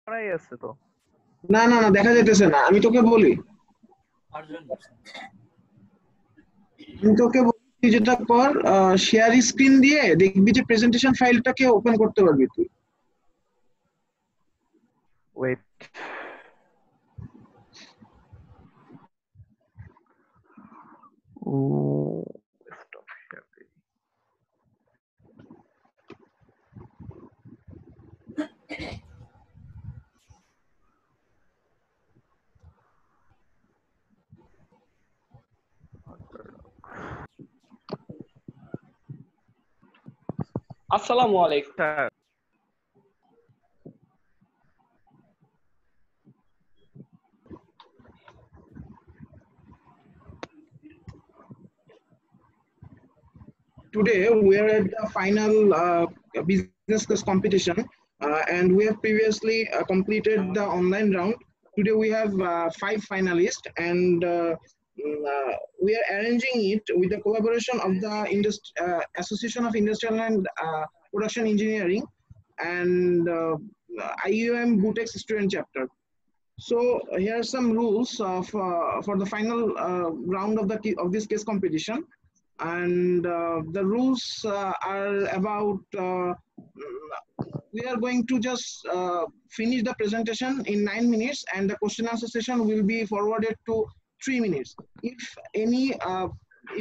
করাই আছে তো। না না না দেখা যাইতেছে না, আমি তোকে বলি তুই যেটা কর, শেয়ার স্ক্রিন দিয়ে দেখবি যে প্রেজেন্টেশন ফাইলটাকে ওপেন করতে পারবি তুই। ওয়েট, ও স্টপ শেয়ার। আসসালামু আলাইকুম। Today we are at the final business class competition, and we have previously completed the online round. Today we have 5 finalists, and we are arranging it with the collaboration of the Association of Industrial and Production Engineering and IEOM BUTEX student chapter. So here are some rules for the final round of this case competition, and the rules are about we are going to just finish the presentation in 9 minutes, and the question answer session will be forwarded to 3 minutes.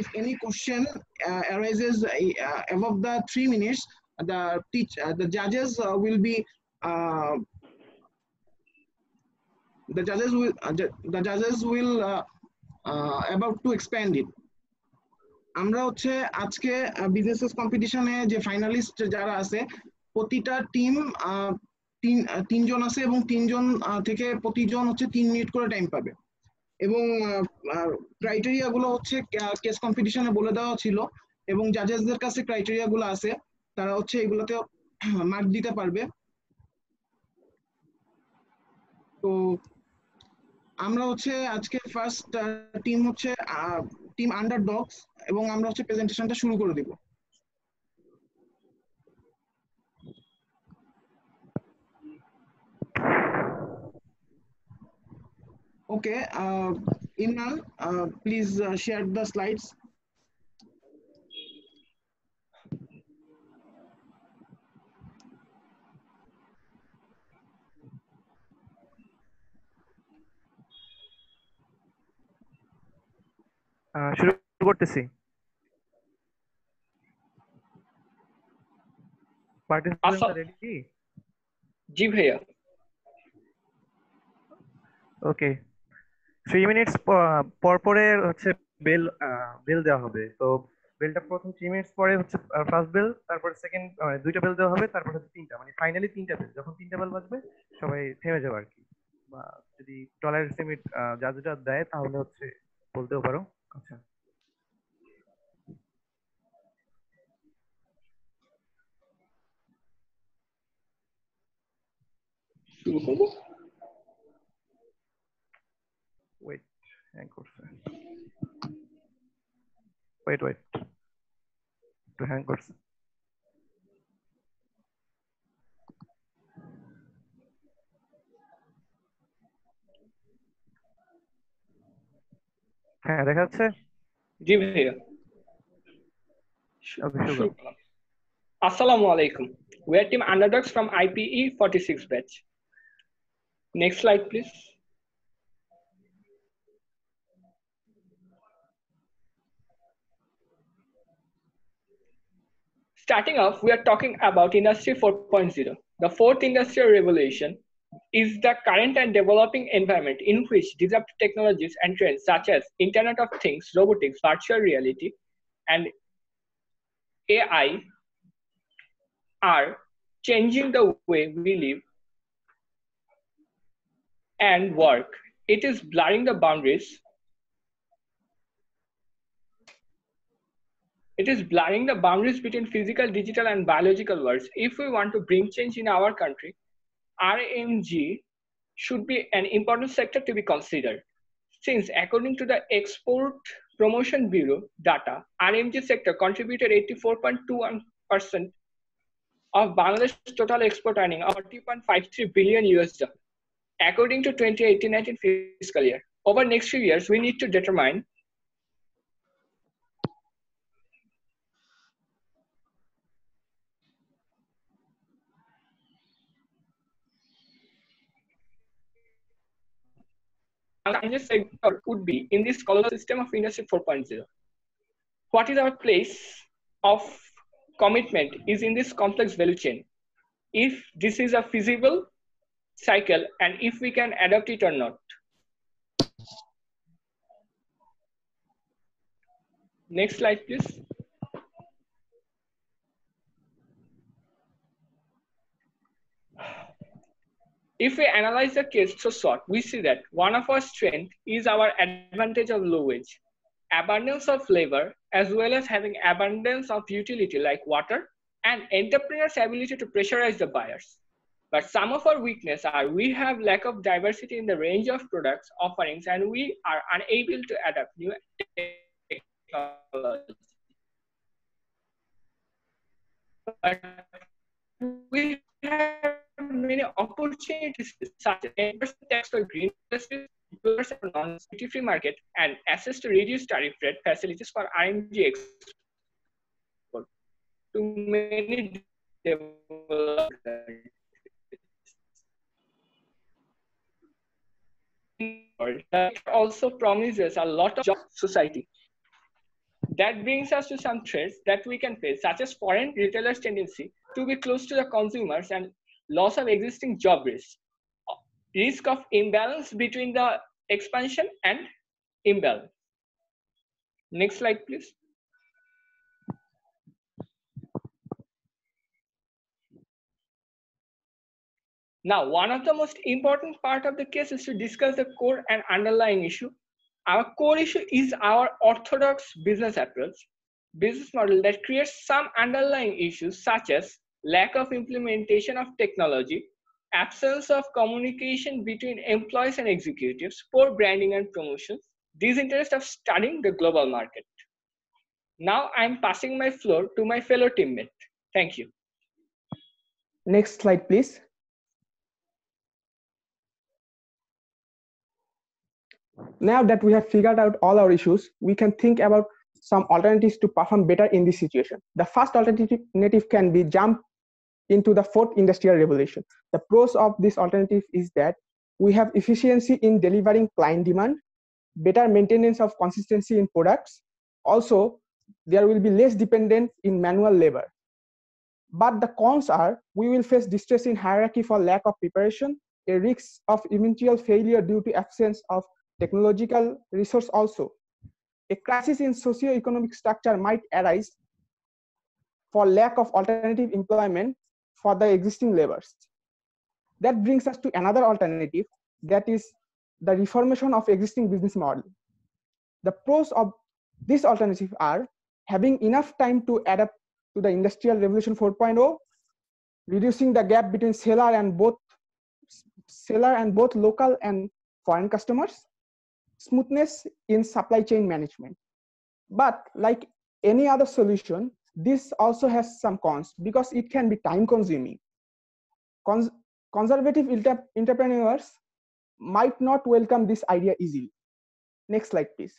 If any question arises above the 3 minutes, the judges will be the judges will about to expand it. আমরা হচ্ছে আজকে business কম্পিটিশনে যে finalist যারা আছে, প্রতিটা team তিনজন আছে, এবং তিনজন থেকে প্রতিজন হচ্ছে 3 মিনিট করে টাইম পাবে। এবং ক্রাইটেরিয়া গুলো হচ্ছে কেস কম্পিটিশনে বলে দেওয়া ছিল, এবং জাজেসদের কাছে ক্রাইটেরিয়া গুলো আছে, তারা হচ্ছে এগুলোতে মার্ক দিতে পারবে। তো আমরা হচ্ছে আজকে ফার্স্ট টিম হচ্ছে টিম আন্ডারডগস, এবং আমরা হচ্ছে প্রেজেন্টেশনটা শুরু করে দিব। Okay, Imran, please share the slides. শুরু করতেছি। Participants ready? জি ভাইয়া। ওকে, 3 মিনিটস পর পরে হচ্ছে বেল দেওয়া হবে। তো বেলটা প্রথম 3 মিনিটস পরে হচ্ছে ফার্স্ট বেল, তারপর সেকেন্ড, দুইটা বেল দেওয়া হবে, তারপর হচ্ছে তিনটা, মানে ফাইনালি তিনটা বেল। যখন তিনটা বেল বাজবে সবাই থেমে যাবে আর কি। বা যদি টলারেন্স লিমিট জাজরা দেয় তাহলে হচ্ছে বলতেও পারো। আচ্ছা, শুরু করবো। ওয়েট, হ্যাং করছে। ওয়েট একটু হ্যাং করছে। হ্যাঁ, দেখা যাচ্ছে? জি ভাইয়া। শুরু। Assalamu alaikum. We are team underdogs from IPE 46 batch. Next slide, please. Starting off, we are talking about Industry 4.0. The fourth industrial revolution is the current and developing environment in which disruptive technologies and trends such as Internet of Things, robotics, virtual reality, and AI are changing the way we live and work. It is blurring the boundaries. It is blurring the boundaries between physical, digital, and biological worlds. If we want to bring change in our country, RMG should be an important sector to be considered. Since according to the Export Promotion Bureau data, RMG sector contributed 84.21% of Bangladesh total export earning of 40.53 billion US dollars, according to 2018-19 fiscal year. Over next few years, we need to determine Bangladesh sector would be in this colossal system of Industry 4.0. What is our place of commitment is in this complex value chain. If this is a feasible cycle and if we can adopt it or not. Next slide, please. If we analyze the case so short, we see that one of our strengths is our advantage of low wage, abundance of labor, as well as having abundance of utility like water, and entrepreneurs' ability to pressurize the buyers. But some of our weaknesses are we have lack of diversity in the range of products offerings, and we are unable to adapt new technology. But we have many opportunities such as 10% tax for green industries, 2% for non-duty-free market, and access to reduced tariff rate facilities for RMG export to many developed countries. It also promises a lot of job society. That brings us to some threats that we can face, such as foreign retailers' tendency to be close to the consumers and loss of existing job risk of imbalance between the expansion and imbalance. Next slide, please. Now, one of the most important part of the case is to discuss the core and underlying issue. Our core issue is our orthodox business approach, business model that creates some underlying issues such as lack of implementation of technology, absence of communication between employees and executives, poor branding and promotions, disinterest of studying the global market. Now I'm passing my floor to my fellow teammate. Thank you. Next slide, please. Now that we have figured out all our issues, we can think about some alternatives to perform better in this situation. The first alternative can be jump into the fourth industrial revolution. The pros of this alternative is that we have efficiency in delivering client demand, better maintenance of consistency in products. Also, there will be less dependence in manual labor. But the cons are we will face distress in hierarchy for lack of preparation, a risk of eventual failure due to absence of technological resource also. A crisis in socio-economic structure might arise for lack of alternative employment for the existing laborers. That brings us to another alternative, that is the reformation of existing business model. The pros of this alternative are having enough time to adapt to the Industrial Revolution 4.0, reducing the gap between seller and both local and foreign customers, smoothness in supply chain management. But like any other solution, this also has some cons because it can be time consuming. Conservative entrepreneurs might not welcome this idea easily. Next slide, please.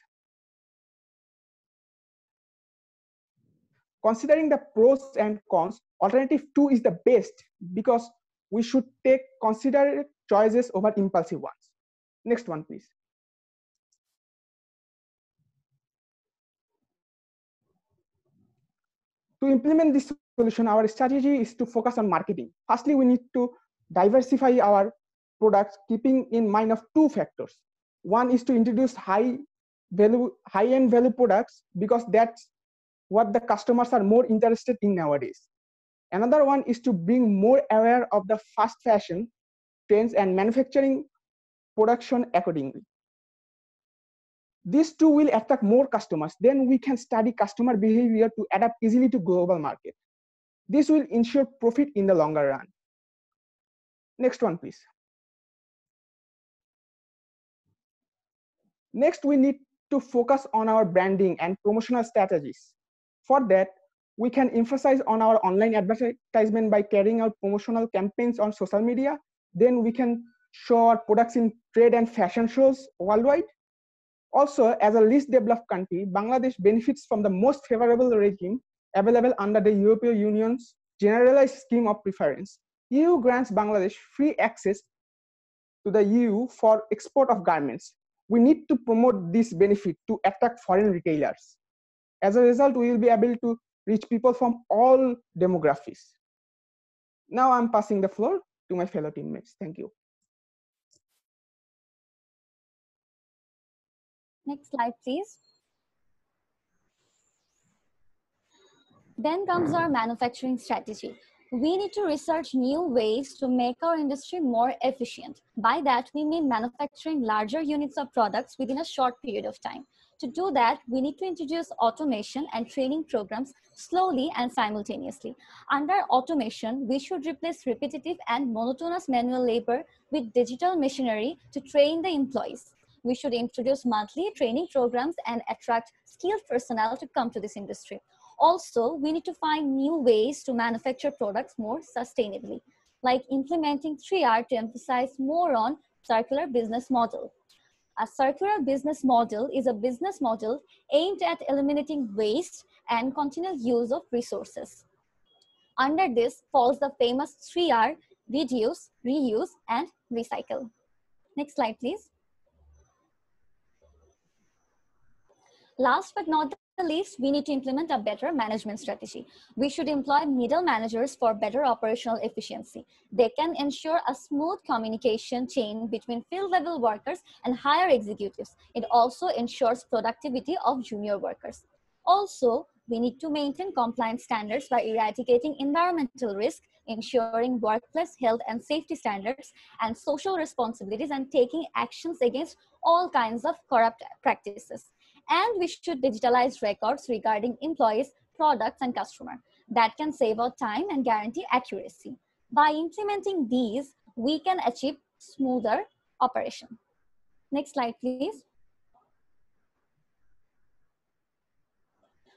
Considering the pros and cons, alternative 2 is the best because we should take considerate choices over impulsive ones. Next one, please. To implement this solution, our strategy is to focus on marketing. Firstly, we need to diversify our products, keeping in mind of two factors. One is to introduce high-end value products because that's what the customers are more interested in nowadays. Another one is to bring more aware of the fast fashion trends and manufacturing production accordingly. These two will attract more customers. Then we can study customer behavior to adapt easily to global market. This will ensure profit in the longer run. Next one, please. Next, we need to focus on our branding and promotional strategies. For that, We can emphasize on our online advertisement by carrying out promotional campaigns on social media. Then we can show our products in trade and fashion shows worldwide. Also, as a least developed country, Bangladesh benefits from the most favorable regime available under the European Union's generalized scheme of preference. EU grants Bangladesh free access to the EU for export of garments. We need to promote this benefit to attract foreign retailers. As a result, we will be able to reach people from all demographics. Now I'm passing the floor to my fellow teammates. Thank you. Next slide, please. Then comes our manufacturing strategy. We need to research new ways to make our industry more efficient. By that, we mean manufacturing larger units of products within a short period of time. To do that, we need to introduce automation and training programs slowly and simultaneously. Under automation, we should replace repetitive and monotonous manual labor with digital machinery to train the employees. We should introduce monthly training programs and attract skilled personnel to come to this industry. Also, we need to find new ways to manufacture products more sustainably, like implementing 3R to emphasize more on circular business model. A circular business model is a business model aimed at eliminating waste and continual use of resources. Under this falls the famous 3R: reduce, reuse, and recycle. Next slide, please. Last but not the least, we need to implement a better management strategy. We should employ middle managers for better operational efficiency. They can ensure a smooth communication chain between field level workers and higher executives. It also ensures productivity of junior workers. Also, we need to maintain compliance standards by eradicating environmental risk, ensuring workplace health and safety standards and social responsibilities, and taking actions against all kinds of corrupt practices. And we should digitalize records regarding employees, products, and customers. That can save our time and guarantee accuracy. By implementing these, we can achieve smoother operation. Next slide, please.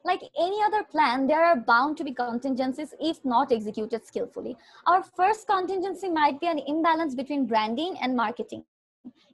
Like any other plan, there are bound to be contingencies if not executed skillfully. Our first contingency might be an imbalance between branding and marketing.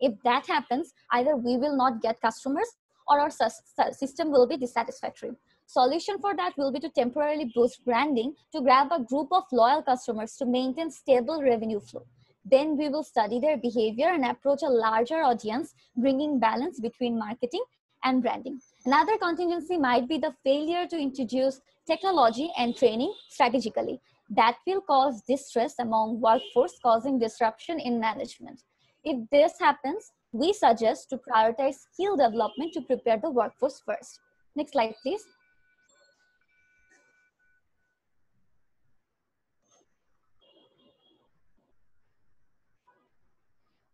If that happens, either we will not get customers or our system will be dissatisfactory. Solution for that will be to temporarily boost branding to grab a group of loyal customers to maintain stable revenue flow. Then we will study their behavior and approach a larger audience, bringing balance between marketing and branding. Another contingency might be the failure to introduce technology and training strategically. That will cause distress among workforce, causing disruption in management. If this happens, we suggest to prioritize skill development to prepare the workforce first. Next slide, please.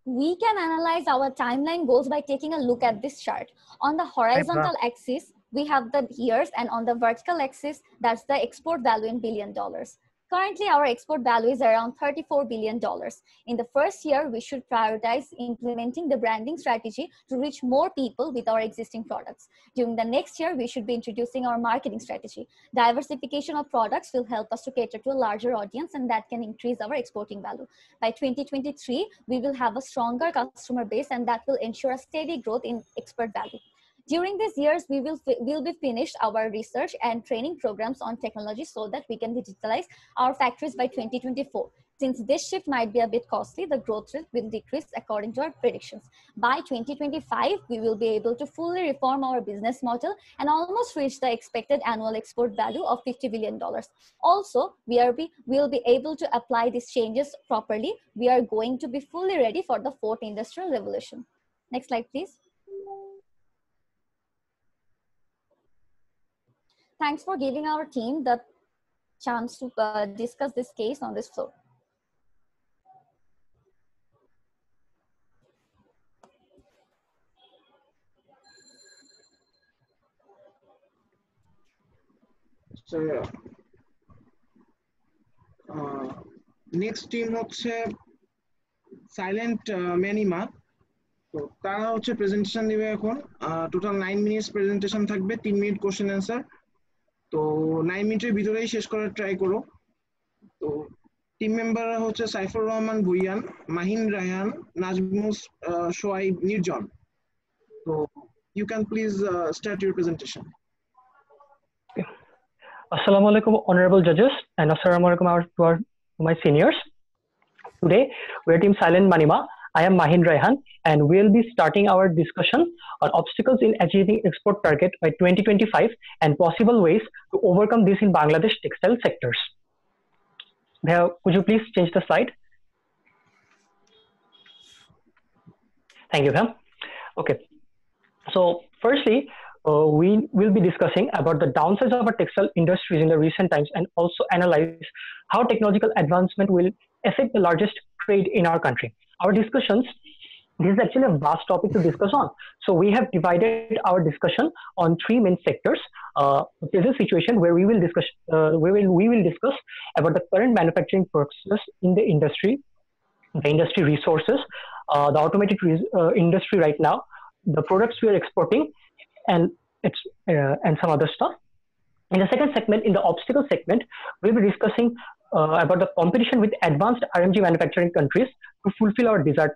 We can analyze our timeline goals by taking a look at this chart. On the horizontal axis, we have the years, and on the vertical axis, that's the export value in $1 billion. Currently, our export value is around $34 billion. In the first year, we should prioritize implementing the branding strategy to reach more people with our existing products. During the next year, we should be introducing our marketing strategy. Diversification of products will help us to cater to a larger audience, and that can increase our exporting value. By 2023, we will have a stronger customer base, and that will ensure a steady growth in export value. During these years, we will be finished our research and training programs on technology so that we can digitalize our factories by 2024. Since this shift might be a bit costly, the growth rate will decrease according to our predictions. By 2025, we will be able to fully reform our business model and almost reach the expected annual export value of $50 billion. Also, we will be able to apply these changes properly. We are going to be fully ready for the fourth industrial revolution. Next slide, please. Thanks for giving our team the chance to discuss this case on this floor. So, next team হচ্ছে silent ম্যানিমা। তো তারা হচ্ছে presentation দিবে এখন। Total 9 minutes presentation থাকবে, 3 minute question answer. তো 9 মিনিটের ভিতরেই শেষ করার ট্রাই করো। তো টিম মেম্বাররা হচ্ছে সাইফুর রহমান ভুইয়ান, মাহিন রায়হান, নাজমুস সোয়াইব নির্জন। So you can please start your presentation. Assalamu alaikum, honorable judges, and assalamu alaikum to my seniors. Today, we're Team Silent Manima. I am Mahin Raihan, and we'll be starting our discussion on obstacles in achieving export target by 2025 and possible ways to overcome this in Bangladesh textile sectors. Could you please change the slide? Thank you, ma'am. Okay. So, firstly, we will be discussing about the downsides of our textile industries in the recent times and also analyze how technological advancement will affect the largest trade in our country. Our discussions, this is actually a vast topic to discuss on. So we have divided our discussion on three main sectors. This is a situation where we will discuss about the current manufacturing process in the industry resources, the automated industry right now, the products we are exporting, and some other stuff. In the second segment, in the obstacle segment, we'll be discussing about the competition with advanced RMG manufacturing countries to fulfill our desired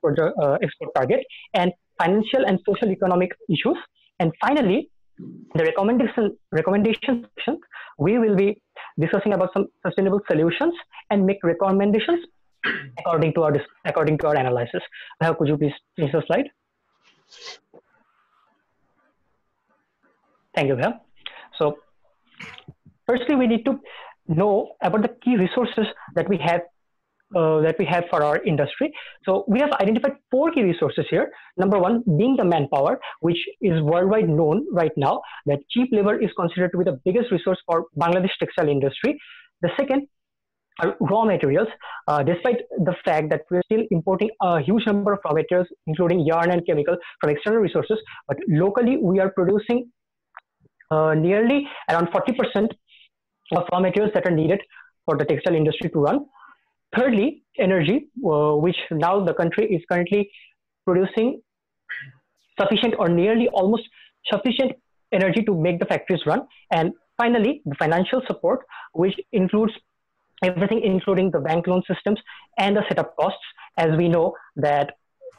export target, and financial and social economic issues. And finally, the recommendation section, we will be discussing about some sustainable solutions and make recommendations according to our analysis. Could you please change the slide? Thank you, Bhaiya. So, firstly, we need to know about the key resources that we have for our industry. So, we have identified 4 key resources here. Number 1 being the manpower, which is worldwide known right now that cheap labor is considered to be the biggest resource for Bangladesh textile industry. The second are raw materials. Despite the fact that we're still importing a huge number of raw materials, including yarn and chemical from external resources, but locally we are producing nearly around 40% of raw materials that are needed for the textile industry to run. Thirdly, energy, which now the country is currently producing sufficient or nearly almost sufficient energy to make the factories run. And finally, the financial support, which includes everything, including the bank loan systems and the setup costs. As we know that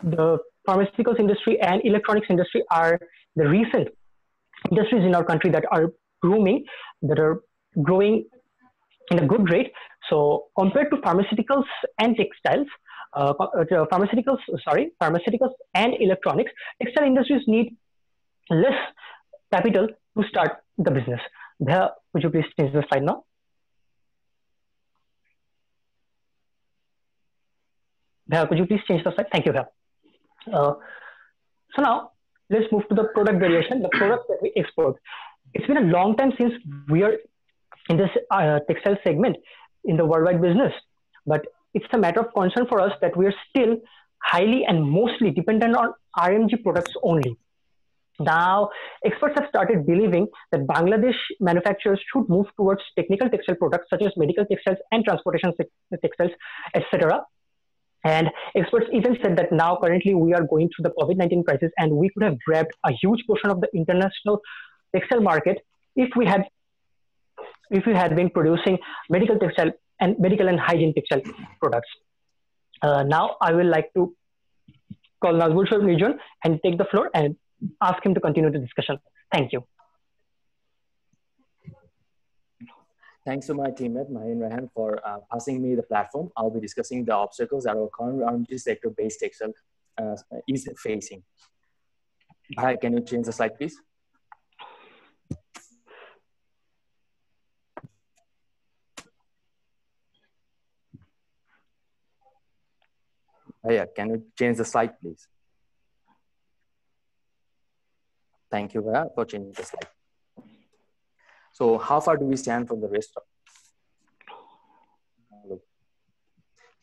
the pharmaceuticals industry and electronics industry are the recent industries in our country that are growing in a good rate. So compared to pharmaceuticals and textiles, pharmaceuticals and electronics, textile industries need less capital to start the business. Could you please change the slide now? Could you please change the slide? Thank you, so now let's move to the product variation, the products that we export. It's been a long time since we are in this textile segment in the worldwide business, but it's a matter of concern for us that we are still highly and mostly dependent on RMG products only. Now, experts have started believing that Bangladesh manufacturers should move towards technical textile products such as medical textiles and transportation textiles, etc. And experts even said that now currently we are going through the COVID-19 crisis and we could have grabbed a huge portion of the international textile market if we had been producing medical and hygiene textile products. Now I will like to call Nazmul Shoaib Nirjon and take the floor and ask him to continue the discussion. Thank you. Thanks to my teammate, Mahin Raihan, for passing me the platform. I'll be discussing the obstacles that our current RMG sector-based textile is facing. Hi, can you change the slide, please? Yeah, can you change the slide, please? Thank you for changing the slide. So how far do we stand from the rest of?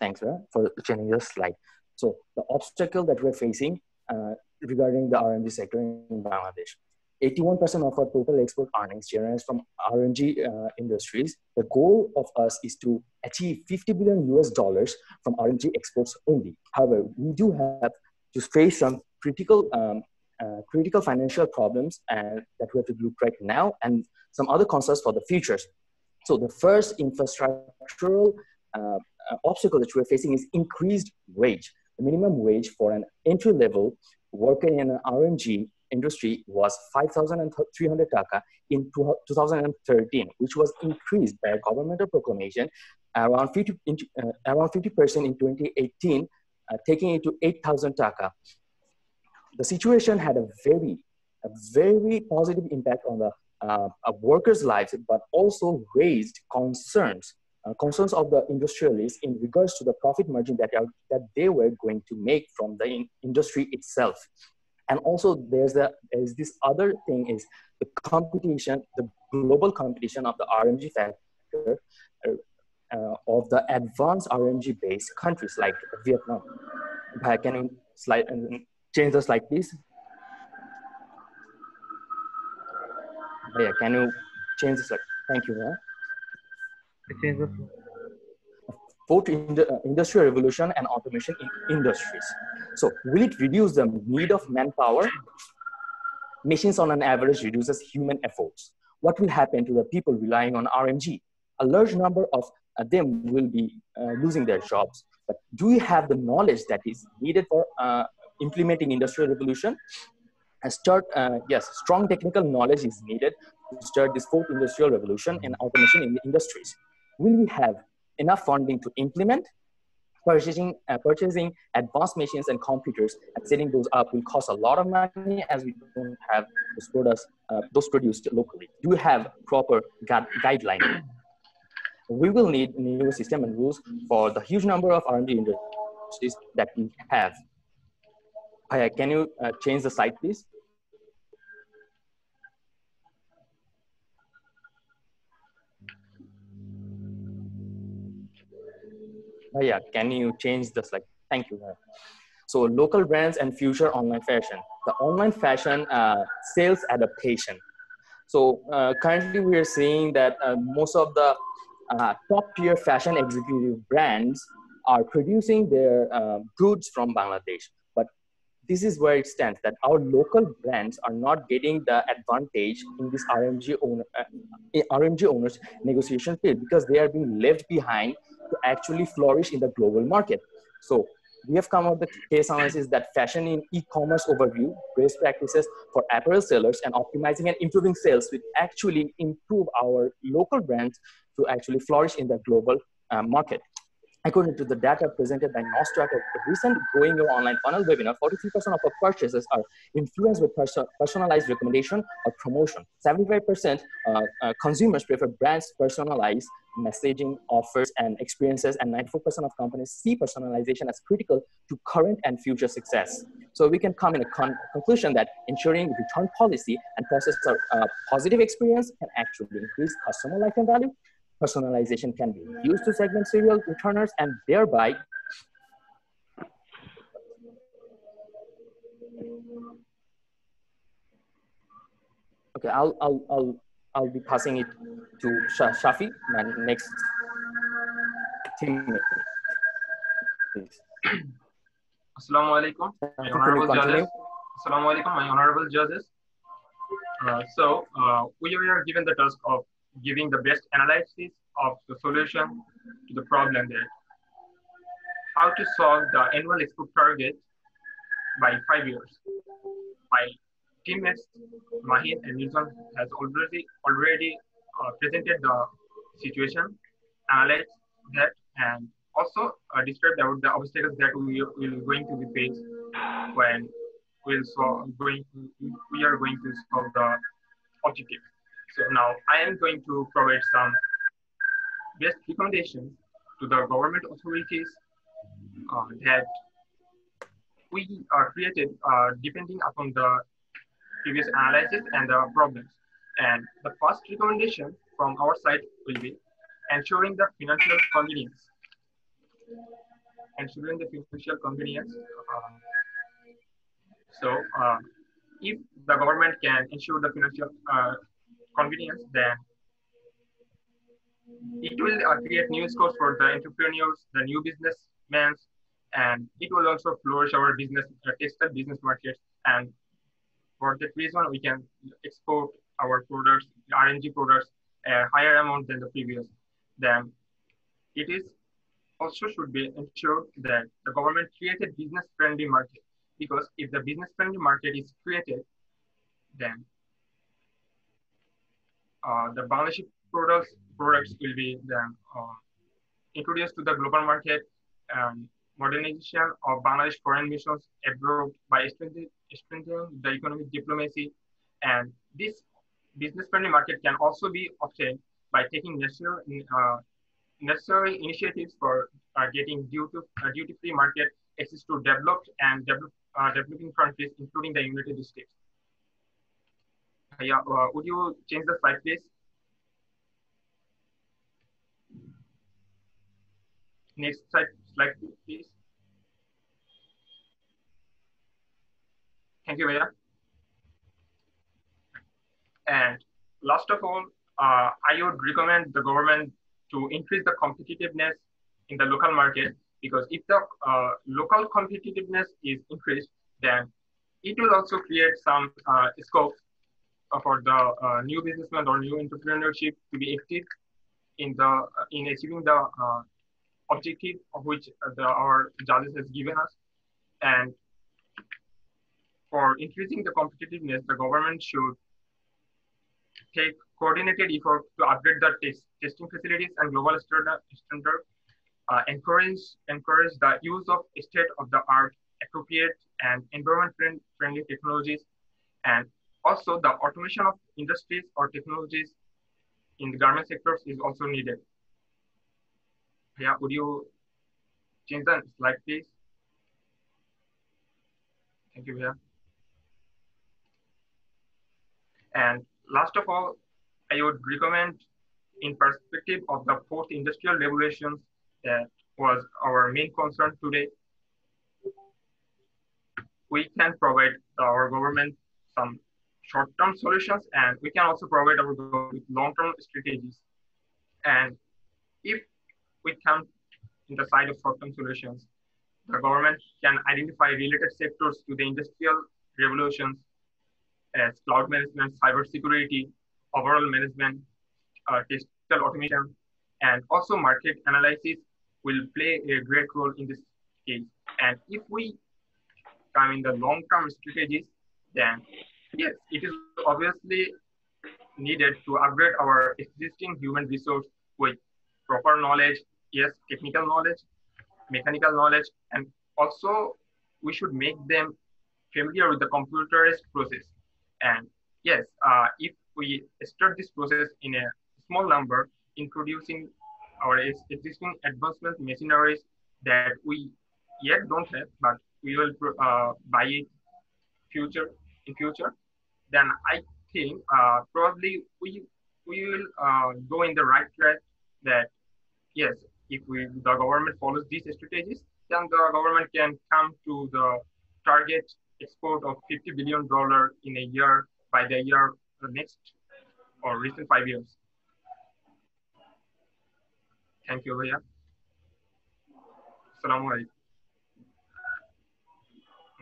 Thanks for changing the slide. So the obstacle that we're facing regarding the RMG sector in Bangladesh. 81% of our total export earnings generated from RMG industries. The goal of us is to achieve $50 billion from RMG exports only. However, we do have to face some critical critical financial problems and that we have to look right now, and some other concerns for the futures. So the first infrastructural obstacle that we're facing is increased wage. The minimum wage for an entry-level worker in an RMG industry was 5,300 taka in 2013, which was increased by a governmental proclamation around 50% in 2018, taking it to 8,000 taka. The situation had a very positive impact on the workers' lives, but also raised concerns of the industrialists in regards to the profit margin that they were going to make from the industry itself. And also there's this other thing is the competition, the global competition of the RMG factor of the advanced RMG based countries like Vietnam. Can you change the slide, please? Yeah, can you change the slide? Thank you. Change the Fourth, industrial revolution and automation in industries. So will it reduce the need of manpower? Machines on an average reduces human efforts. What will happen to the people relying on RMG? A large number of them will be losing their jobs. But do we have the knowledge that is needed for implementing industrial revolution? Yes, strong technical knowledge is needed to start this fourth industrial revolution and automation in the industries. Will we have enough funding to implement? Purchasing advanced machines and computers and setting those up will cost a lot of money, as we don't have those produced locally. Do we have proper guidelines? We will need new system and rules for the huge number of R&D industries that we have. Can you change the slide, please? Yeah, can you change the slide? Thank you. So local brands and future online fashion. The online fashion sales adaptation. So currently we are seeing that most of the top tier fashion executive brands are producing their goods from Bangladesh. But this is where it stands, that our local brands are not getting the advantage in this RMG owners negotiation field, because they are being left behind to actually flourish in the global market. So we have come up with the case analysis that fashion in e-commerce overview, best practices for apparel sellers, and optimizing and improving sales will actually improve our local brands to actually flourish in the global market. According to the data presented by Nostrat of a recent Growing Your Online Funnel webinar, 43% of our purchases are influenced with personalized recommendation or promotion. 75% consumers prefer brands' personalized messaging, offers, and experiences, and 94% of companies see personalization as critical to current and future success. So we can come in a conclusion that ensuring return policy and process a positive experience can actually increase customer lifetime value. Personalization can be used to segment serial returners and thereby okay, I'll be passing it to Shafi, my next teammate. Please. Assalamu alaikum, my honorable judges. Assalamu alaikum, my honorable judges. We were given the task of giving the best analysis of the solution to the problem there. How to solve the annual export target by 5 years. My teammates, Mahin and Nizam, has already presented the situation, analyzed that, and also described about the obstacles that we are going to be faced when we are going to solve the objective. So now I am going to provide some best recommendations to the government authorities that we are created depending upon the previous analysis and the problems. And the first recommendation from our side will be ensuring the financial convenience. Ensuring the financial convenience. If the government can ensure the financial convenience, then it will create new scopes for the entrepreneurs, the new businessmen, and it will also flourish our business, textile business markets, and for that reason, we can export our products, R&D products, a higher amount than the previous. Then it is also should be ensured that the government creates a business-friendly market, because if the business-friendly market is created, then the Bangladeshi products will be then introduced to the global market. Modernization of Bangladesh foreign missions abroad by strengthening the economic diplomacy, and this business-friendly market can also be obtained by taking necessary initiatives for getting duty-free market access to developed and developing countries, including the United States. Yeah, would you change the slide, please? Next slide, please. Thank you, Vaya. And last of all, I would recommend the government to increase the competitiveness in the local market, because if the local competitiveness is increased, then it will also create some scope for the new businessman or new entrepreneurship to be active in achieving the objective of which our judges has given us. And for increasing the competitiveness, the government should take coordinated effort to upgrade the testing facilities and global standard, encourage the use of state-of-the-art, appropriate and environment-friendly technologies, and also the automation of industries or technologies in the garment sectors is also needed. Yeah, would you change the slide, please? Thank you, Via. And last of all, I would recommend, in perspective of the fourth industrial revolution that was our main concern today, we can provide our government some short-term solutions, and we can also provide our government with long-term strategies. And if we come in the side of short-term solutions, the government can identify related sectors to the industrial revolutions as cloud management, cybersecurity, overall management, digital automation, and also market analysis will play a great role in this case. And if we come in the long-term strategies, then yes, it is obviously needed to upgrade our existing human resource with proper knowledge, yes, technical knowledge, mechanical knowledge, and also we should make them familiar with the computerized process. And yes, if we start this process in a small number, introducing our existing advancement machineries that we yet don't have, but we will buy it in future, then I think probably we will go in the right track. That yes, if the government follows these strategies, then the government can come to the target export of $50 billion in a year by the next or recent 5 years. Thank you, Bhaiya. Assalamu alaikum.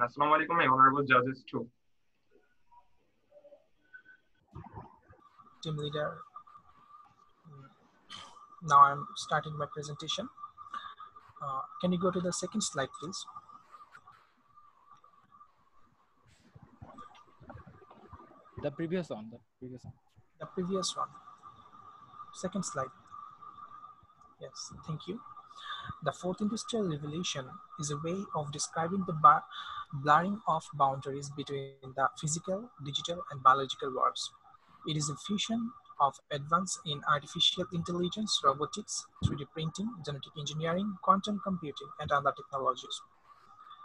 Assalamu alaikum, my honorable judges too. Team leader. Now I'm starting my presentation. Can you go to the second slide, please? The previous one. The previous one. Second slide. Yes, thank you. The fourth industrial revolution is a way of describing the blurring of boundaries between the physical, digital, and biological worlds. It is a fusion of advance in artificial intelligence, robotics, 3D printing, genetic engineering, quantum computing, and other technologies.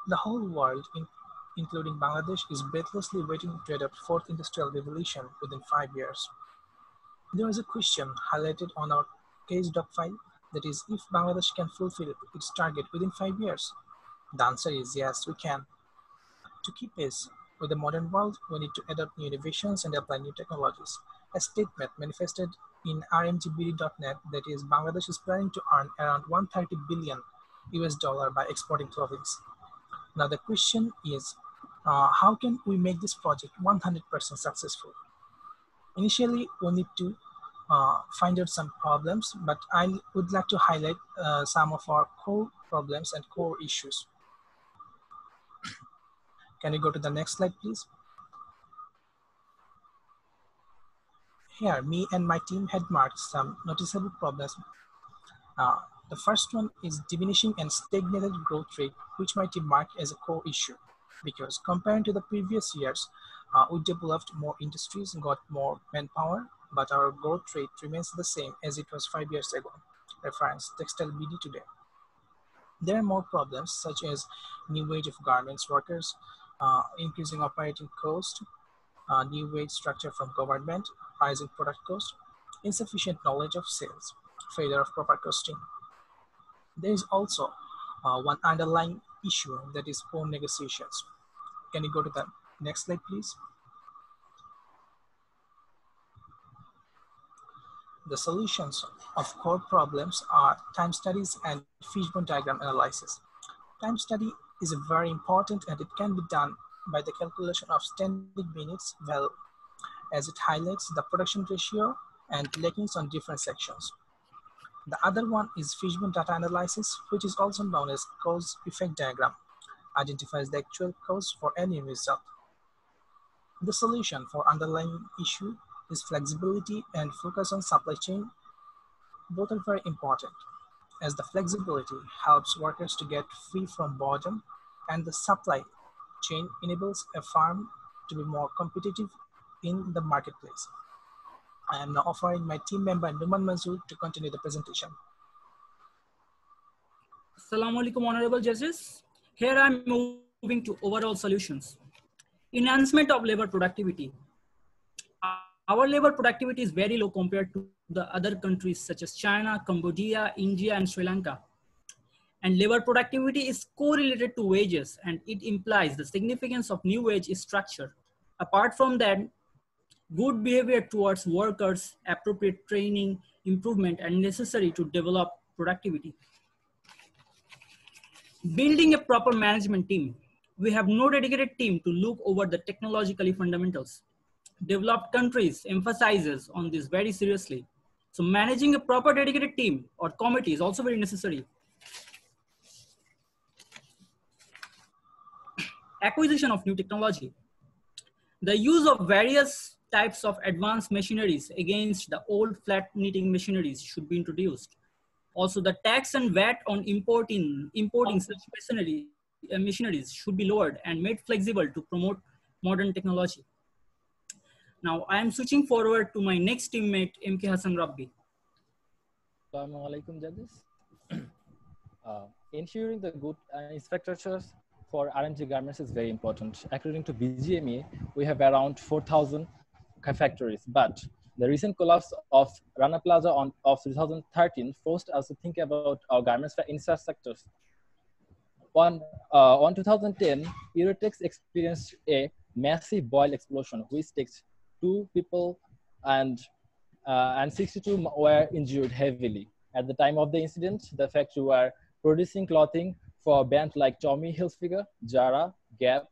The whole world, including Bangladesh, is breathlessly waiting to adopt fourth industrial revolution within 5 years. There is a question highlighted on our case doc file, that is, if Bangladesh can fulfill its target within 5 years. The answer is yes, we can. To keep pace with the modern world, we need to adopt new innovations and apply new technologies. A statement manifested in rmgbd.net, that is, Bangladesh is planning to earn around $130 billion by exporting clothing. Now the question is, How can we make this project 100% successful? Initially, we need to find out some problems, but I would like to highlight some of our core problems and core issues. Can you go to the next slide, please? Here, me and my team had marked some noticeable problems. The first one is diminishing and stagnated growth rate, which my team marked as a core issue. Because comparing to the previous years, we developed more industries, got more manpower, but our growth rate remains the same as it was 5 years ago. Reference textile BD today. There are more problems such as new wage of garments workers, increasing operating cost, new wage structure from government, rising product cost, insufficient knowledge of sales, failure of proper costing. There is also one underlying issue, that is poor negotiations. Can you go to the next slide, please? The solutions of core problems are time studies and fishbone diagram analysis. Time study is very important and it can be done by the calculation of standing minutes well, as it highlights the production ratio and laggings on different sections. The other one is fishbone data analysis, which is also known as cause-effect diagram, identifies the actual cause for any result. The solution for underlying issue is flexibility and focus on supply chain. Both are very important, as the flexibility helps workers to get free from boredom, and the supply chain enables a firm to be more competitive in the marketplace. I am now offering my team member Numan Mansoor to continue the presentation. Assalamu alaikum, honorable judges. Here I am moving to overall solutions. Enhancement of labor productivity. Our labor productivity is very low compared to the other countries such as China, Cambodia, India, and Sri Lanka. And labor productivity is correlated to wages, and it implies the significance of new wage structure. Apart from that, good behavior towards workers, appropriate training, improvement, and necessary to develop productivity. Building a proper management team. We have no dedicated team to look over the technologically fundamentals. Developed countries emphasizes on this very seriously. So managing a proper dedicated team or committee is also very necessary. Acquisition of new technology. The use of various types of advanced machineries against the old flat knitting machineries should be introduced. Also, the tax and VAT on importing such machineries should be lowered and made flexible to promote modern technology. Now, I am switching forward to my next teammate, MK Hassan Rabbi. Assalamu alaikum, judges. Ensuring the good infrastructures for R&D garments is very important. According to BGMA, we have around 4,000 factories, but the recent collapse of Rana Plaza of 2013 forced us to think about our garments infrastructures. On 2010, Eurotex experienced a massive boil explosion, which takes 2 people and 62 were injured heavily. At the time of the incident, the factory were producing clothing for brands like Tommy Hilfiger, Zara, Gap,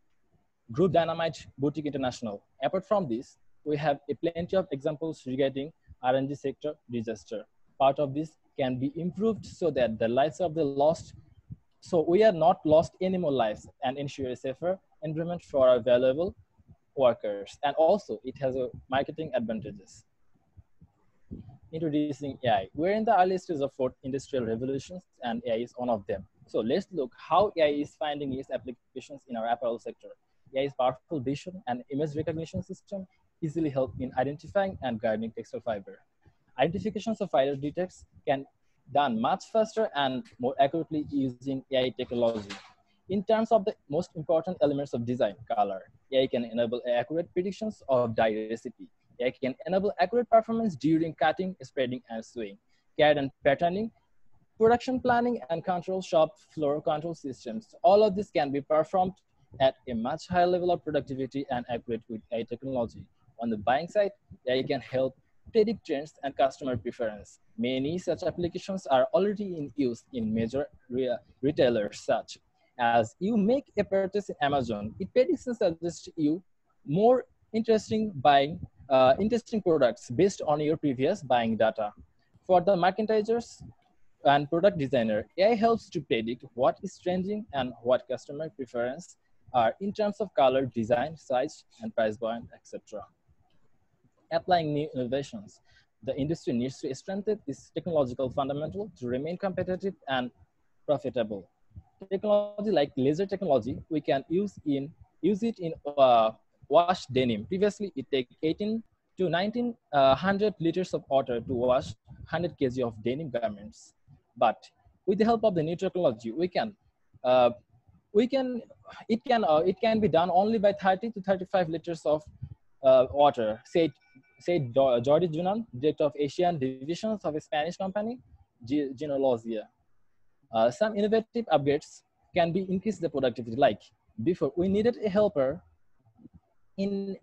Group Dynamite, Boutique International. Apart from this, we have plenty of examples regarding R&D sector disaster. Part of this can be improved so that the lives of the lost, so we are not lost any more lives, and ensure a safer environment for our valuable workers. And also it has a marketing advantages. Introducing AI. We're in the early stages of 4th industrial revolutions, and AI is one of them. So let's look how AI is finding its applications in our apparel sector. AI's powerful vision and image recognition system easily help in identifying and guarding textile fiber. Identifications of fiber defects can done much faster and more accurately using AI technology. In terms of the most important elements of design, color, AI can enable accurate predictions of dye recipe. AI can enable accurate performance during cutting, spreading, and sewing. CAD and patterning, production planning, and control shop floor control systems. All of this can be performed at a much higher level of productivity and accurate with AI technology. On the buying side, AI can help predict trends and customer preference. Many such applications are already in use in major retailers such As you make a purchase in Amazon, it predicts and suggests you more interesting products based on your previous buying data. For the marketers and product designer, AI helps to predict what is trending and what customer preference are in terms of color, design, size, and price point, etc. Applying new innovations, the industry needs to strengthen its technological fundamental to remain competitive and profitable. Technology like laser technology, we can use it in wash denim. Previously, it takes 18 to 1900 liters of water to wash 100 kg of denim garments. But with the help of the new technology, it can be done only by 30 to 35 liters of water. Said Jordi Junan, director of Asian divisions of a Spanish company, Genealogia. Some innovative upgrades can be increase the productivity. Like before, we needed a helper in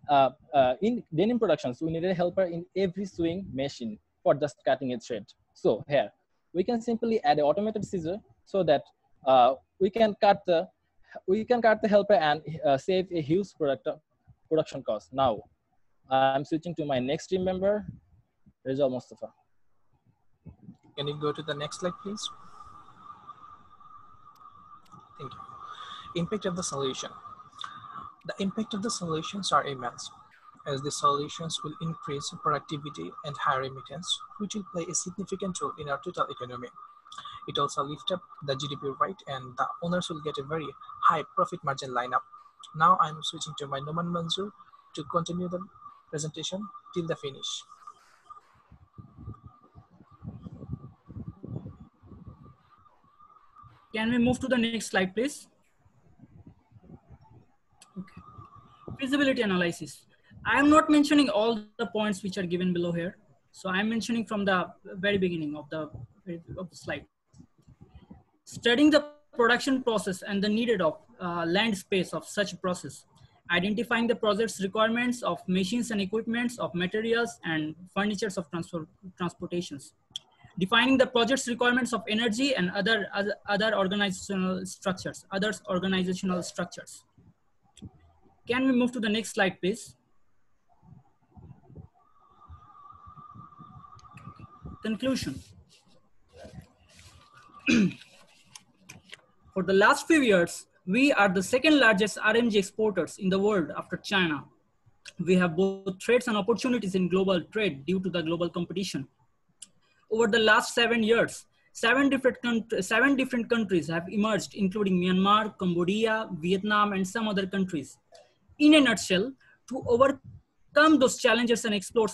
denim productions. We needed a helper in every sewing machine for just cutting a thread. So here, we can simply add an automated scissor so that we can cut the helper and save a huge production cost. Now, I'm switching to my next team member, Rizal Mustafa. Can you go to the next slide, please? Thank you. Impact of the solution. The impact of the solutions are immense, as the solutions will increase productivity and higher remittance, which will play a significant role in our total economy. It also lifts up the GDP rate, and the owners will get a very high profit margin lineup. Now I'm switching to my Noman Manzoor to continue the presentation till the finish. Can we move to the next slide, please? Okay. Feasibility analysis. I am not mentioning all the points which are given below here. So I'm mentioning from the very beginning of the slide. Studying the production process and the needed of land space of such process. Identifying the project's requirements of machines and equipments, of materials and furnitures of transportations. Defining the project's requirements of energy and other organizational structures, Can we move to the next slide, please? Conclusion. For the last few years, we are the second largest RMG exporters in the world after China. We have both threats and opportunities in global trade due to the global competition. Over the last 7 years, seven different countries have emerged, including Myanmar, Cambodia, Vietnam, and some other countries. In a nutshell, to overcome those challenges and explore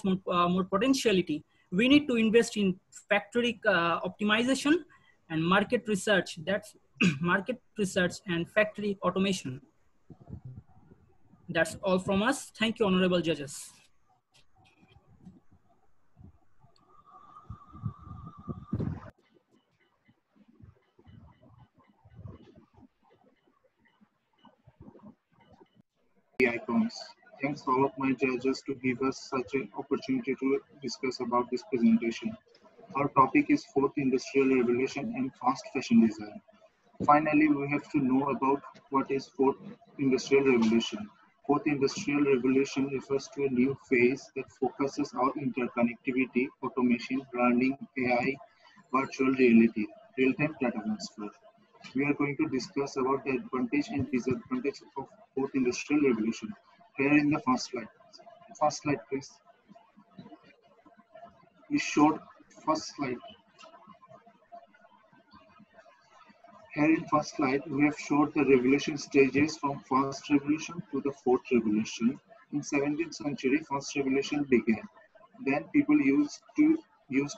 more potentiality, we need to invest in factory optimization and market research. That's market research and factory automation. That's all from us. Thank you, honorable judges. Icons. Thanks all of my judges to give us such an opportunity to discuss about this presentation. Our topic is fourth industrial revolution and fast fashion design. Finally, we have to know about what is fourth industrial revolution. Fourth industrial revolution refers to a new phase that focuses on interconnectivity, automation, learning, AI, virtual reality, real-time data transfer. We are going to discuss about the advantage and disadvantage of fourth industrial revolution. Here in the first slide. First slide, please. We showed first slide. Here in first slide, we have showed the revolution stages from first revolution to the fourth revolution. In 17th century, first revolution began. Then people used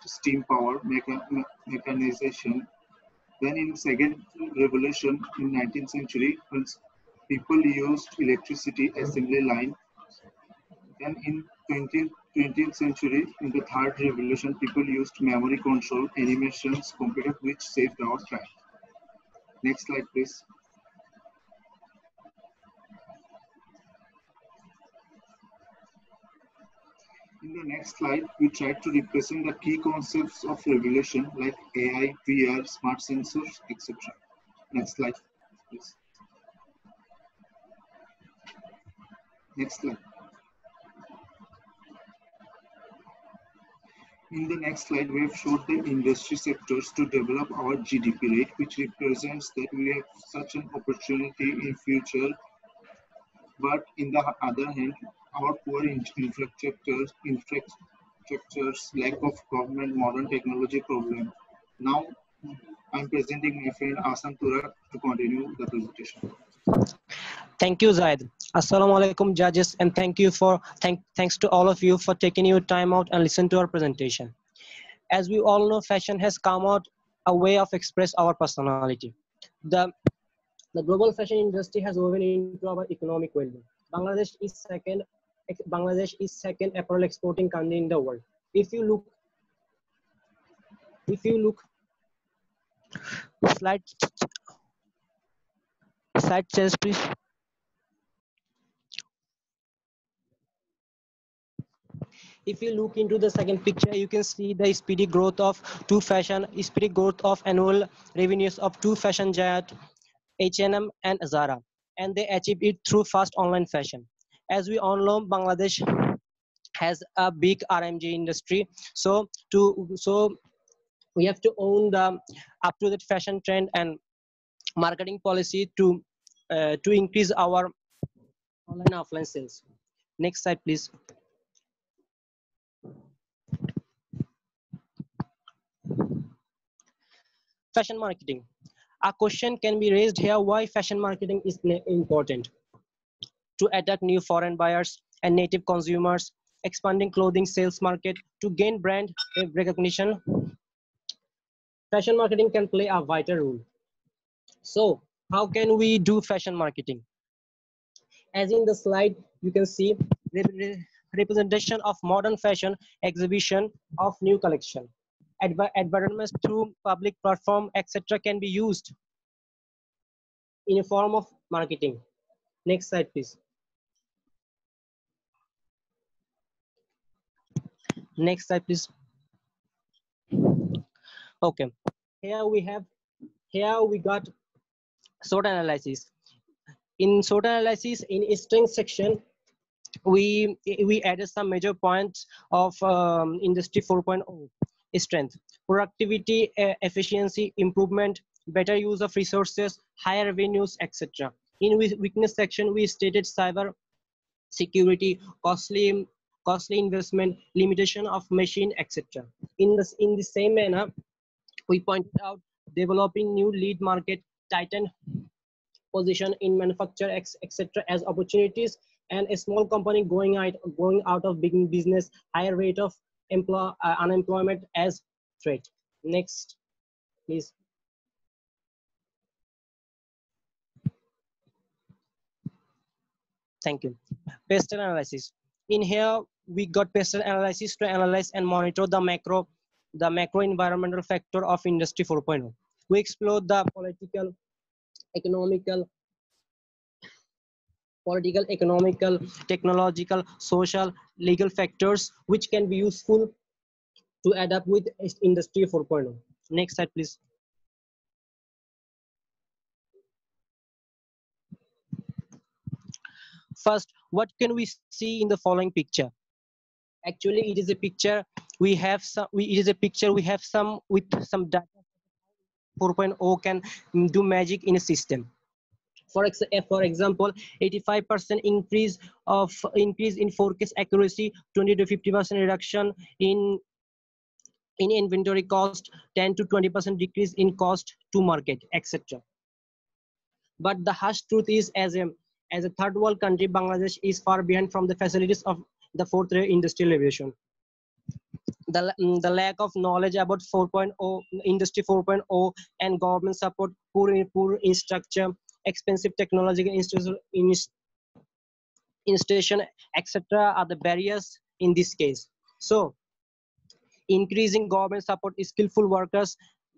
steam power, mechanization. Then in second revolution in 19th century, people used electricity assembly line. Then in 20th century, in the third revolution, people used memory control, animations, computer, which saved our time. Next slide, please. In the next slide, we try to represent the key concepts of revolution like AI, VR, smart sensors, etc. Next slide. Yes. Next slide. In the next slide, we have showed the industry sectors to develop our GDP rate, which represents that we have such an opportunity in future. But in the other hand, our poor infrastructures, lack of government, modern technology problem. Now, I'm presenting my friend Asan Tura to continue the presentation. Thank you, Zaid. Assalamu alaikum, judges, and thanks to all of you for taking your time out and listen to our presentation. As we all know, fashion has come out a way of express our personality. The global fashion industry has woven into our economic well-being. Bangladesh is second apparel exporting country in the world. If you look, slide change, please. If you look into the second picture, you can see the speedy growth of annual revenues of two fashion giants, H&M and Zara, and they achieve it through fast online fashion. As we all know, Bangladesh has a big RMG industry, so we have to own the up-to-date fashion trend and marketing policy to increase our online offline sales. Next slide, please. Fashion marketing. A question can be raised here: why fashion marketing is important? To attract new foreign buyers and native consumers, expanding clothing sales market, to gain brand recognition. Fashion marketing can play a vital role. So, how can we do fashion marketing? As in the slide, you can see representation of modern fashion, exhibition of new collection. Advertisements through public platform, etc. can be used in a form of marketing. Next slide, please. Next slide, please. Okay, here we got SWOT analysis. In SWOT analysis, in strength section, we added some major points of industry 4.0 strength: productivity, efficiency improvement, better use of resources, higher revenues, etc. In weakness section, we stated cyber security, costly investment, limitation of machine, etc. In the same manner, we pointed out developing new lead market, tighten position in manufacture, etc. as opportunities, and a small company going out of big business, higher rate of unemployment as threat. Next, please. Thank you. Pastel analysis. In here, we got pastel analysis to analyze and monitor the macro environmental factor of industry 4.0. We explored the political, economical, technological, social, legal factors which can be useful to adapt with industry 4.0. Next slide, please. First, what can we see in the following picture? Actually, it is a picture we have some with some data. 4.0 can do magic in a system. For example, 85% increase in forecast accuracy, 20 to 50% reduction in inventory cost, 10 to 20% decrease in cost to market, etc. But the harsh truth is, as a third world country, Bangladesh is far behind from the facilities of the fourth industrial revolution. The lack of knowledge about 4.0, industry 4.0, and government support, poor infrastructure, expensive technological installation, etc. are the barriers in this case. So, increasing government support, skillful workers,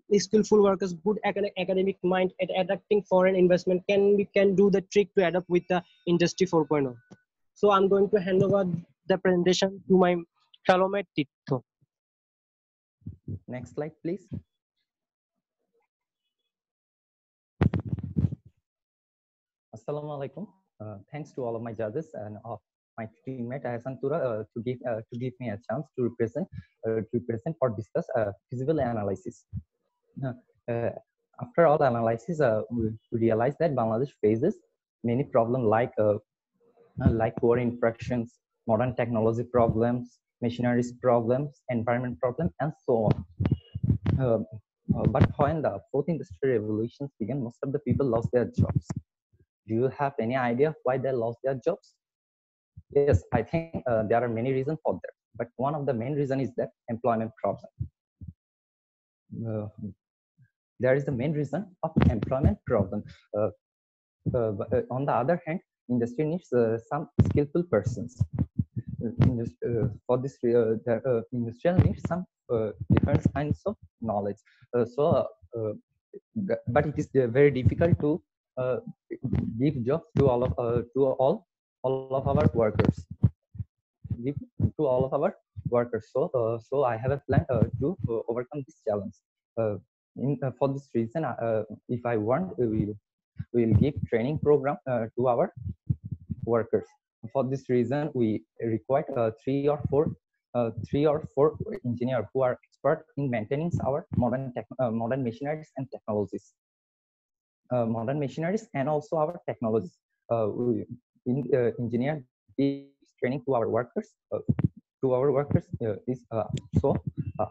good academic mind, at attracting foreign investment can do the trick to adapt with the industry 4.0. So I'm going to hand over the presentation to my fellow mate Tito. Next slide, please. Assalamu alaikum. Thanks to all of my judges and of my teammate Ahsan Tura to give me a chance to represent or discuss feasible analysis. Uh, After all analysis, we realize that Bangladesh faces many problems like poor infractions, modern technology problems, machineries problems, environment problems, and so on. But when the fourth industrial revolution began, most of the people lost their jobs. Do you have any idea why they lost their jobs? Yes, I think there are many reasons for that. But one of the main reasons is that employment problem. Uh, there is the main reason of employment problem. On the other hand, industry needs some skillful persons. For this, the industrial needs some different kinds of knowledge. But it is very difficult to give jobs to all of our workers. Give to all of our workers. So I have a plan to overcome this challenge. For this reason, if I want, we will give training program to our workers. For this reason, we require three or four engineers who are expert in maintaining our modern machineries and technologies. Modern machineries and also our technologies. Engineer gives training to our workers.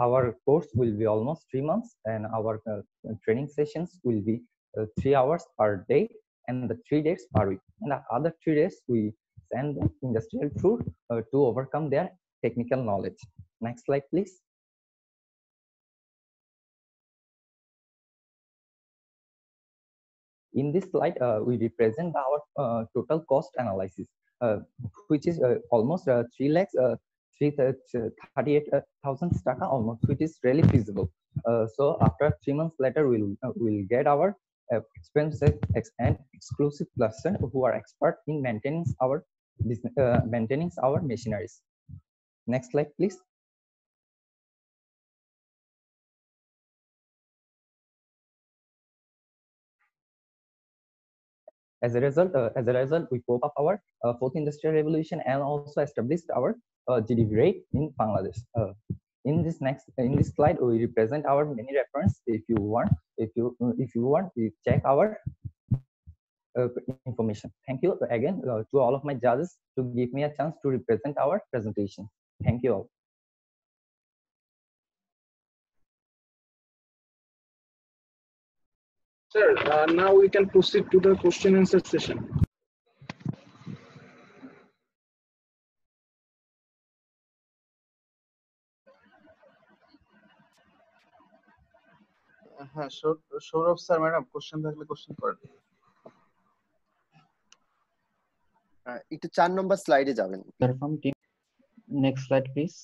Our course will be almost 3 months, and our training sessions will be 3 hours per day and the 3 days per week. And the other 3 days we send them industrial tour to overcome their technical knowledge. Next slide, please. In this slide, we represent our total cost analysis, which is almost 338,000 taka almost, which is really feasible. So after 3 months later, we'll get our expenses and exclusive person who are expert in maintaining our machineries. Next slide, please. As a result, we pop up our fourth industrial revolution and also established our GDP rate in Bangladesh. In this slide, we represent our many reference. If you want, you check our information. Thank you again to all of my judges to give me a chance to represent our presentation. Thank you all. Sir, now we can proceed to the question and answer session. হ্যাঁ, Sourav sir, madam question থাকলে question করেন। একটু 4 নম্বর স্লাইডে যাবেন। Next slide, please.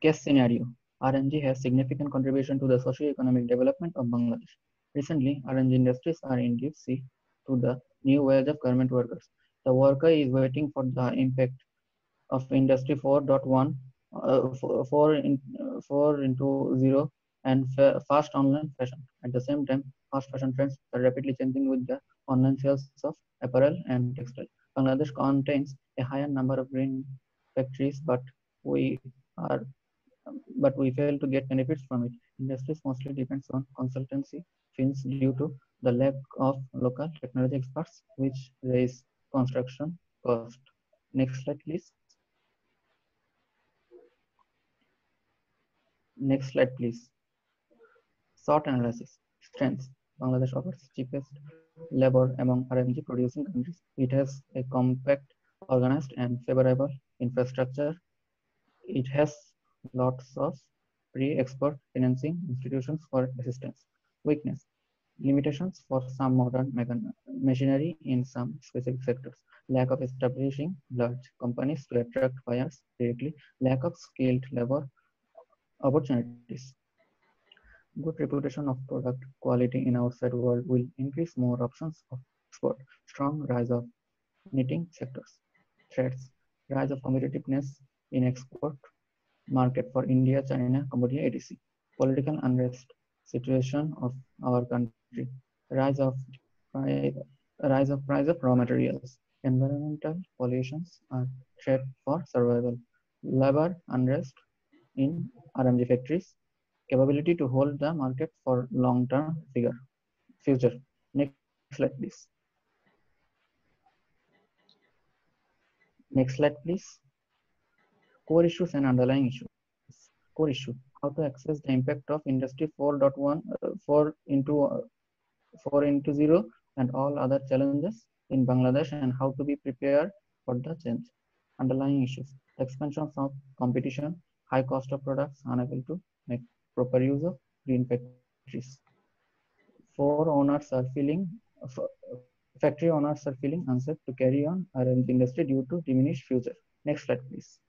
Case scenario. RNG has significant contribution to the socio-economic development of Bangladesh. Recently, RNG industries are in deep sea to the new wage of government workers. The worker is waiting for the impact of Industry 4.1, 4.0 and fast online fashion. At the same time, fast fashion trends are rapidly changing with the online sales of apparel and textile. Bangladesh contains a higher number of green factories, but we fail to get benefits from it. Industries mostly depends on consultancy fees due to the lack of local technology experts, which raise construction cost. Next slide, please. Next slide, please. SWOT analysis. Strengths. Bangladesh offers cheapest labor among RMG producing countries. It has a compact, organized, and favorable infrastructure. It has lots of pre-export financing institutions for assistance. Weakness. Limitations for some modern machinery in some specific sectors. Lack of establishing large companies to attract buyers directly. Lack of skilled labor opportunities. Good reputation of product quality in outside world will increase more options of export. Strong rise of knitting sectors. Threats. Rise of competitiveness in export market for India, China, Cambodia, etc. political unrest situation of our country, rise of rise of price of raw materials, environmental pollutions are threat for survival, labor unrest in RMG factories, capability to hold the market for long-term future. Next slide, please. Next slide, please. Core issues and underlying issues. Core issue: how to assess the impact of Industry 4.1, 4.0, and all other challenges in Bangladesh, and how to be prepared for the change. Underlying issues: expansion of competition, high cost of products, unable to make proper use of green factories. Factory owners are feeling unsafe to carry on RMG industry due to diminished future. Next slide, please.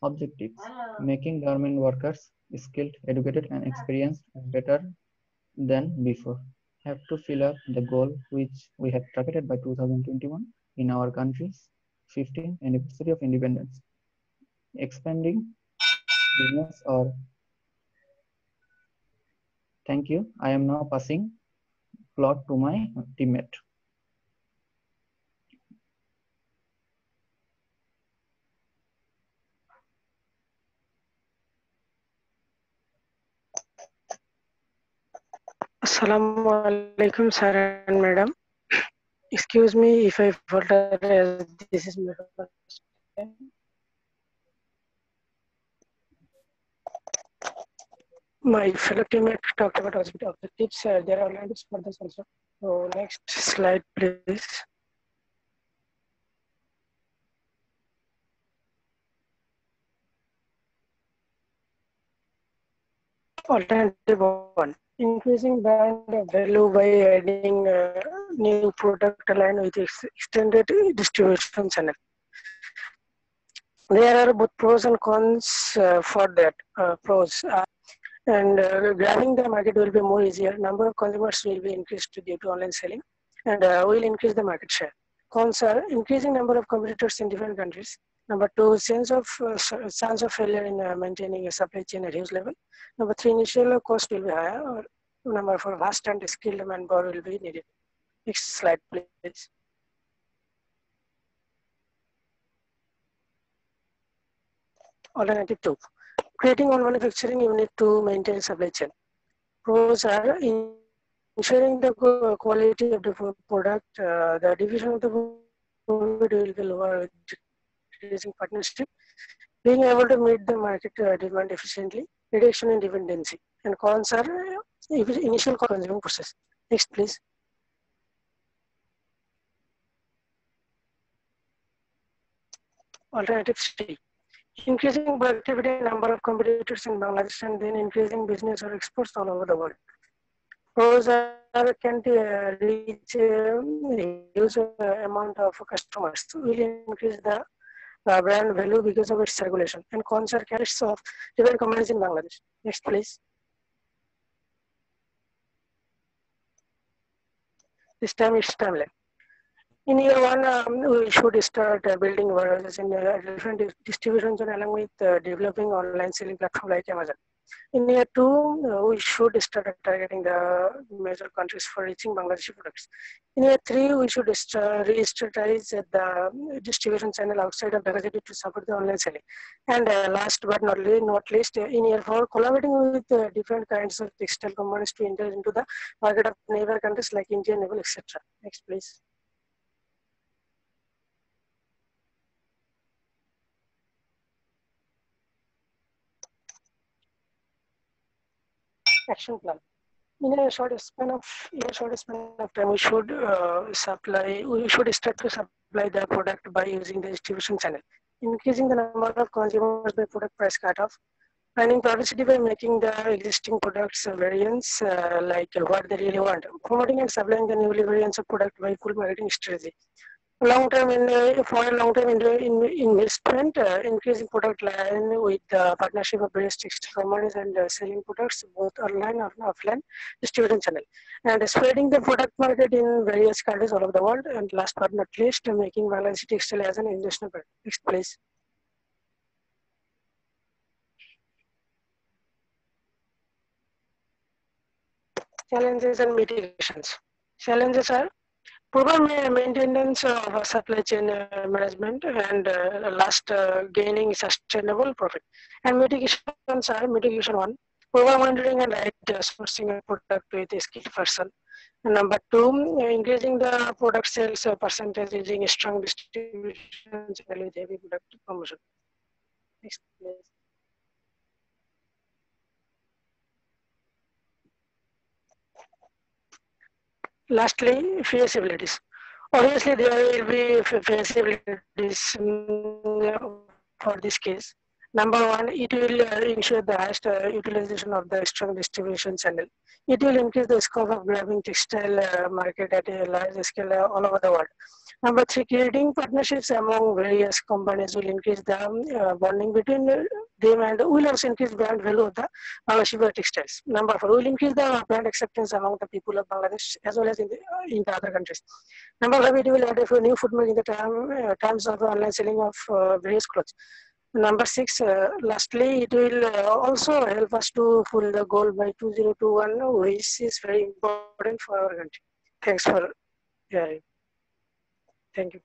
Objectives: making government workers skilled, educated, and experienced better than before. Have to fill up the goal which we have targeted by 2021 in our country's 15th anniversary of independence. Expanding business or thank you. I am now passing plot to my teammate. Assalamu alaikum, sir and madam. Excuse me if I falter, as this is my first time. My fellow teammate talked about objectives. There are lines for this also. So next slide, please. Alternative one: increasing brand value by adding new product line with extended distribution channel. There are both pros and cons for that. Pros and grabbing the market will be more easier. Number of consumers will be increased due to online selling, and will increase the market share. Cons are increasing number of competitors in different countries. Number two, chance of failure in maintaining a supply chain at huge level. Number three, initial cost will be higher. Or number four, vast and skilled manpower will be needed. Next slide, please. Alternative two: creating one manufacturing unit to maintain supply chain. Pros are ensuring the quality of the product. The division of the product will be lower with decreasing partnership. Being able to meet the market demand efficiently. Reduction in dependency. And cons are initial consuming process. Next, please. Alternative three: increasing productivity and number of competitors in Bangladesh, and then increasing business or exports all over the world. Pros are can reach huge amount of customers, will increase the brand value because of its circulation, and cons are carrots of different companies in Bangladesh. Next, please. This time it's timeline. In year one, we should start building warehouses in different distributions and along with developing online selling platform like Amazon. In year two, we should start targeting the major countries for reaching Bangladeshi products. In year three, we should re-strategize the distribution channel outside of Dhaka City to support the online selling. And last but not least, in year four, collaborating with different kinds of textile companies to enter into the market of neighbor countries like India, Nepal, etc. Next, please. Action plan. In a short span of time, we should start to supply the product by using the distribution channel, increasing the number of consumers by product price cutoff, planning publicity by making the existing products variants like what they really want, promoting and supplying the newly variants of product by full marketing strategy. Long-term investment, increasing product line with the partnership of various textile companies and selling products both online and offline distribution channel, and spreading the product market in various countries all over the world. And last but not least, making Bangladeshi textile as an international brand. Next, please. Challenges and mitigations. Challenges are proper maintenance of supply chain management and last gaining sustainable profit. And mitigations are mitigation one, proper monitoring and right sourcing of product with a skilled person. And number two, increasing the product sales percentage using a strong distribution channel with heavy product promotion. Next, please. Lastly, feasibilities. Obviously, there will be feasibilities for this case. Number one, it will ensure the highest utilization of the strong distribution channel. It will increase the scope of grabbing textile market at a large scale all over the world. Number three, creating partnerships among various companies will increase the bonding between them and will also increase brand value of the Bangladeshi textiles. Number four, will increase the brand acceptance among the people of Bangladesh as well as in the other countries. Number five, it will add a new footprint in the terms of online selling of various clothes. Number six, lastly, it will also help us to fulfill the goal by 2021, which is very important for our country. Thanks for hearing. Thank you.